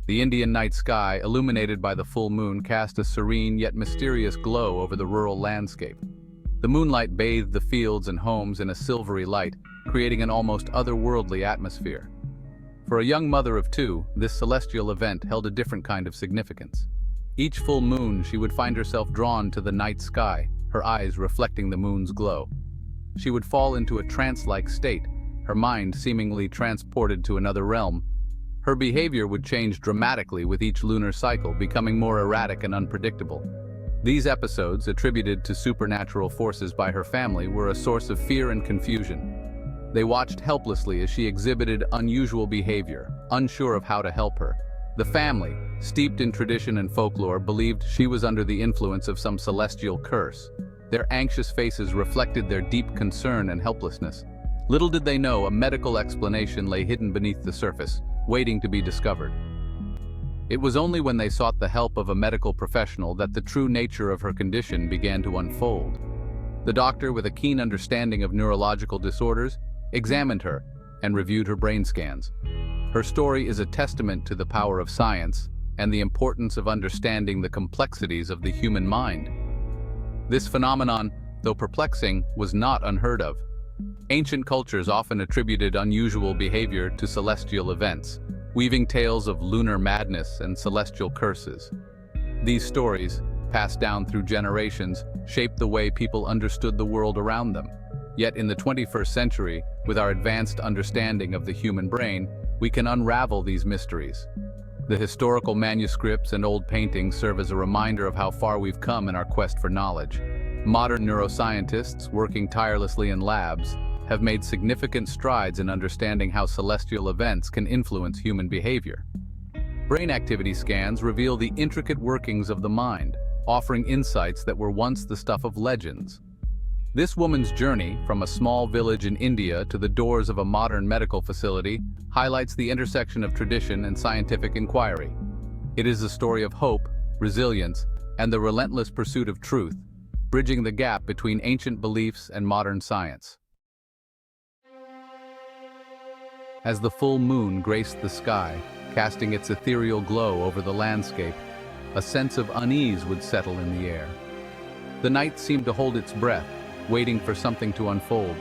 The Indian night sky, illuminated by the full moon, cast a serene yet mysterious glow over the rural landscape. The moonlight bathed the fields and homes in a silvery light, creating an almost otherworldly atmosphere. For a young mother of two, this celestial event held a different kind of significance. Each full moon, she would find herself drawn to the night sky, her eyes reflecting the moon's glow. She would fall into a trance-like state, her mind seemingly transported to another realm. Her behavior would change dramatically with each lunar cycle, becoming more erratic and unpredictable. These episodes, attributed to supernatural forces by her family, were a source of fear and confusion. They watched helplessly as she exhibited unusual behavior, unsure of how to help her. The family, steeped in tradition and folklore, believed she was under the influence of some celestial curse. Their anxious faces reflected their deep concern and helplessness. Little did they know a medical explanation lay hidden beneath the surface, waiting to be discovered. It was only when they sought the help of a medical professional that the true nature of her condition began to unfold. The doctor, with a keen understanding of neurological disorders, examined her and reviewed her brain scans. Her story is a testament to the power of science and the importance of understanding the complexities of the human mind. This phenomenon, though perplexing, was not unheard of. Ancient cultures often attributed unusual behavior to celestial events, weaving tales of lunar madness and celestial curses. These stories, passed down through generations, shaped the way people understood the world around them. Yet in the 21st century, with our advanced understanding of the human brain, we can unravel these mysteries. The historical manuscripts and old paintings serve as a reminder of how far we've come in our quest for knowledge. Modern neuroscientists, working tirelessly in labs, have made significant strides in understanding how celestial events can influence human behavior. Brain activity scans reveal the intricate workings of the mind, offering insights that were once the stuff of legends. This woman's journey, from a small village in India to the doors of a modern medical facility, highlights the intersection of tradition and scientific inquiry. It is a story of hope, resilience, and the relentless pursuit of truth, bridging the gap between ancient beliefs and modern science. As the full moon graced the sky, casting its ethereal glow over the landscape, a sense of unease would settle in the air. The night seemed to hold its breath, waiting for something to unfold.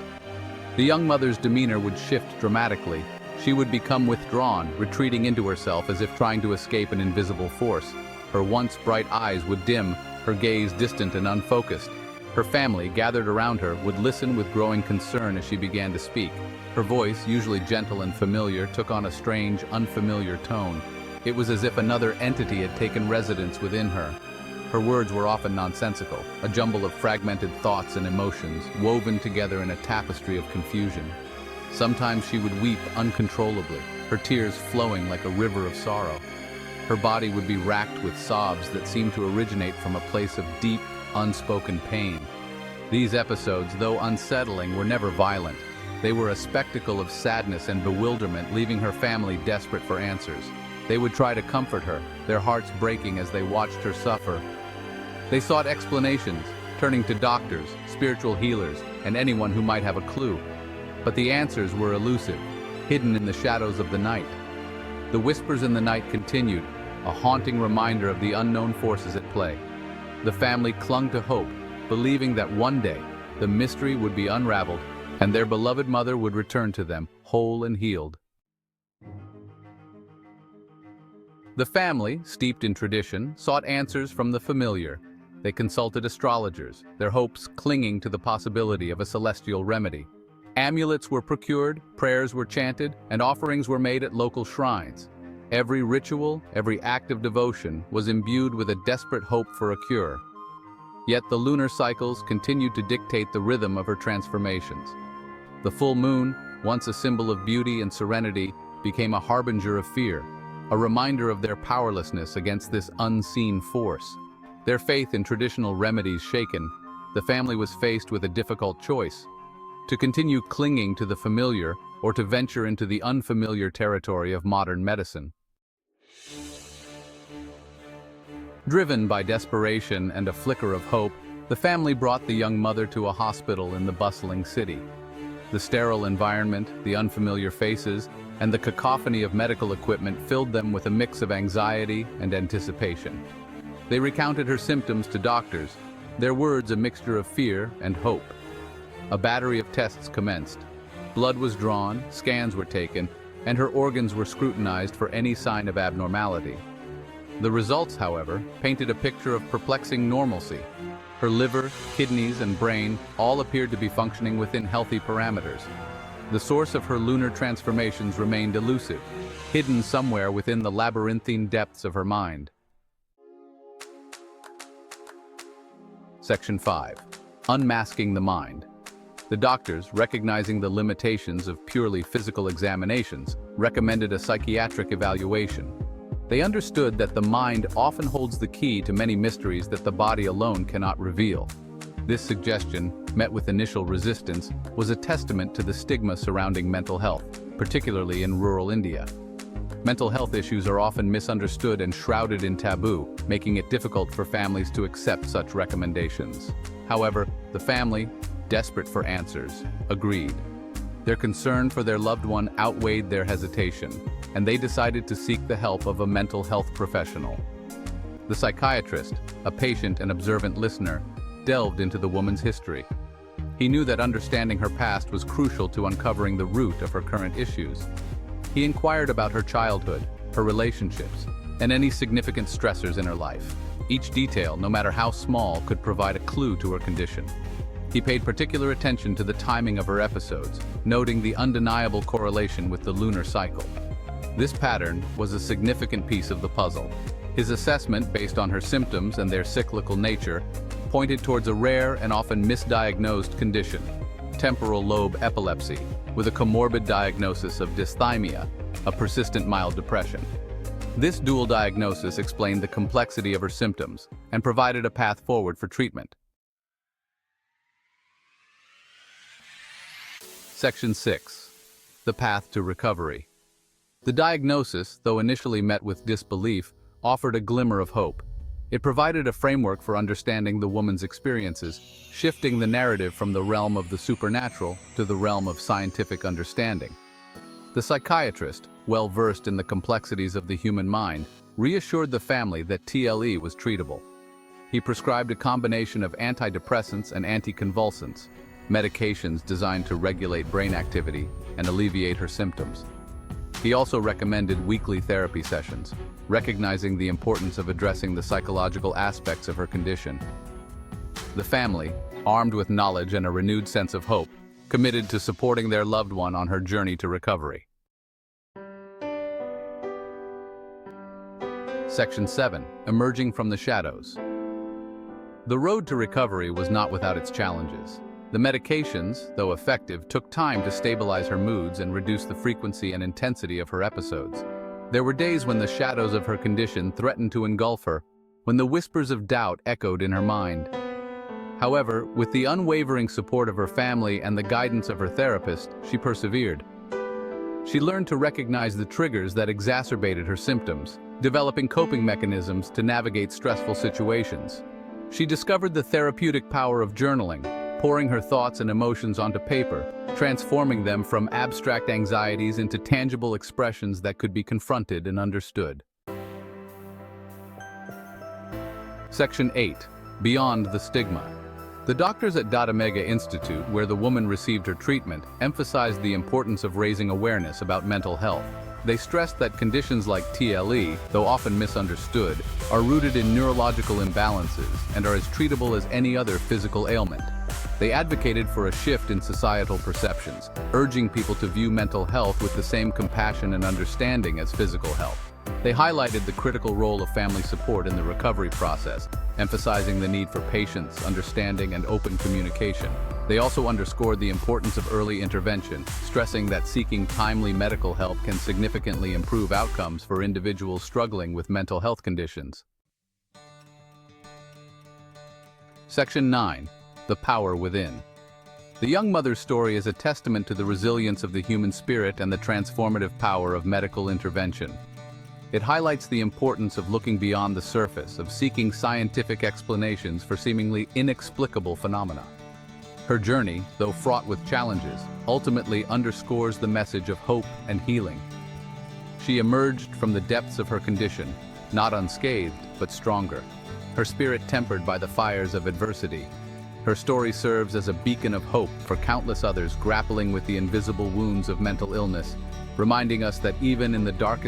The young mother's demeanor would shift dramatically. She would become withdrawn, retreating into herself as if trying to escape an invisible force. Her once bright eyes would dim, her gaze distant and unfocused. Her family, gathered around her, would listen with growing concern as she began to speak. Her voice, usually gentle and familiar, took on a strange, unfamiliar tone. It was as if another entity had taken residence within her. Her words were often nonsensical, a jumble of fragmented thoughts and emotions, woven together in a tapestry of confusion. Sometimes she would weep uncontrollably, her tears flowing like a river of sorrow. Her body would be racked with sobs that seemed to originate from a place of deep, unspoken pain. These episodes, though unsettling, were never violent. They were a spectacle of sadness and bewilderment, leaving her family desperate for answers. They would try to comfort her, their hearts breaking as they watched her suffer. They sought explanations, turning to doctors, spiritual healers, and anyone who might have a clue. But the answers were elusive, hidden in the shadows of the night. The whispers in the night continued, a haunting reminder of the unknown forces at play. The family clung to hope, believing that one day the mystery would be unraveled and their beloved mother would return to them, whole and healed. The family, steeped in tradition, sought answers from the familiar. They consulted astrologers, their hopes clinging to the possibility of a celestial remedy. Amulets were procured, prayers were chanted, and offerings were made at local shrines. Every ritual, every act of devotion was imbued with a desperate hope for a cure. Yet the lunar cycles continued to dictate the rhythm of her transformations. The full moon, once a symbol of beauty and serenity, became a harbinger of fear, a reminder of their powerlessness against this unseen force. Their faith in traditional remedies shaken, the family was faced with a difficult choice: to continue clinging to the familiar or to venture into the unfamiliar territory of modern medicine. Driven by desperation and a flicker of hope, the family brought the young mother to a hospital in the bustling city. The sterile environment, the unfamiliar faces, and the cacophony of medical equipment filled them with a mix of anxiety and anticipation. They recounted her symptoms to doctors, their words a mixture of fear and hope. A battery of tests commenced. Blood was drawn, scans were taken, and her organs were scrutinized for any sign of abnormality. The results, however, painted a picture of perplexing normalcy. Her liver, kidneys, and brain all appeared to be functioning within healthy parameters. The source of her lunar transformations remained elusive, hidden somewhere within the labyrinthine depths of her mind. Section 5. Unmasking the mind. The doctors, recognizing the limitations of purely physical examinations, recommended a psychiatric evaluation. They understood that the mind often holds the key to many mysteries that the body alone cannot reveal. This suggestion, met with initial resistance, was a testament to the stigma surrounding mental health, particularly in rural India. Mental health issues are often misunderstood and shrouded in taboo, making it difficult for families to accept such recommendations. However, the family, desperate for answers, agreed. Their concern for their loved one outweighed their hesitation, and they decided to seek the help of a mental health professional. The psychiatrist, a patient and observant listener, delved into the woman's history. He knew that understanding her past was crucial to uncovering the root of her current issues. He inquired about her childhood, her relationships, and any significant stressors in her life. Each detail, no matter how small, could provide a clue to her condition. He paid particular attention to the timing of her episodes, noting the undeniable correlation with the lunar cycle. This pattern was a significant piece of the puzzle. His assessment, based on her symptoms and their cyclical nature, pointed towards a rare and often misdiagnosed condition, temporal lobe epilepsy, with a comorbid diagnosis of dysthymia, a persistent mild depression. This dual diagnosis explained the complexity of her symptoms and provided a path forward for treatment. Section 6. The path to recovery. The diagnosis, though initially met with disbelief, offered a glimmer of hope. It provided a framework for understanding the woman's experiences, shifting the narrative from the realm of the supernatural to the realm of scientific understanding. The psychiatrist, well versed in the complexities of the human mind, reassured the family that TLE was treatable. He prescribed a combination of antidepressants and anticonvulsants, medications designed to regulate brain activity and alleviate her symptoms. He also recommended weekly therapy sessions, recognizing the importance of addressing the psychological aspects of her condition. The family, armed with knowledge and a renewed sense of hope, committed to supporting their loved one on her journey to recovery. Section 7. Emerging from the shadows. The road to recovery was not without its challenges. The medications, though effective, took time to stabilize her moods and reduce the frequency and intensity of her episodes. There were days when the shadows of her condition threatened to engulf her, when the whispers of doubt echoed in her mind. However, with the unwavering support of her family and the guidance of her therapist, she persevered. She learned to recognize the triggers that exacerbated her symptoms, developing coping mechanisms to navigate stressful situations. She discovered the therapeutic power of journaling, pouring her thoughts and emotions onto paper, transforming them from abstract anxieties into tangible expressions that could be confronted and understood. Section 8. Beyond the stigma. The doctors at Mega Institute, where the woman received her treatment, emphasized the importance of raising awareness about mental health. They stressed that conditions like TLE, though often misunderstood, are rooted in neurological imbalances and are as treatable as any other physical ailment. They advocated for a shift in societal perceptions, urging people to view mental health with the same compassion and understanding as physical health. They highlighted the critical role of family support in the recovery process, emphasizing the need for patience, understanding, and open communication. They also underscored the importance of early intervention, stressing that seeking timely medical help can significantly improve outcomes for individuals struggling with mental health conditions. Section 9. The power within. The young mother's story is a testament to the resilience of the human spirit and the transformative power of medical intervention. It highlights the importance of looking beyond the surface, of seeking scientific explanations for seemingly inexplicable phenomena. Her journey, though fraught with challenges, ultimately underscores the message of hope and healing. She emerged from the depths of her condition, not unscathed, but stronger, her spirit tempered by the fires of adversity. Her story serves as a beacon of hope for countless others grappling with the invisible wounds of mental illness, reminding us that even in the darkest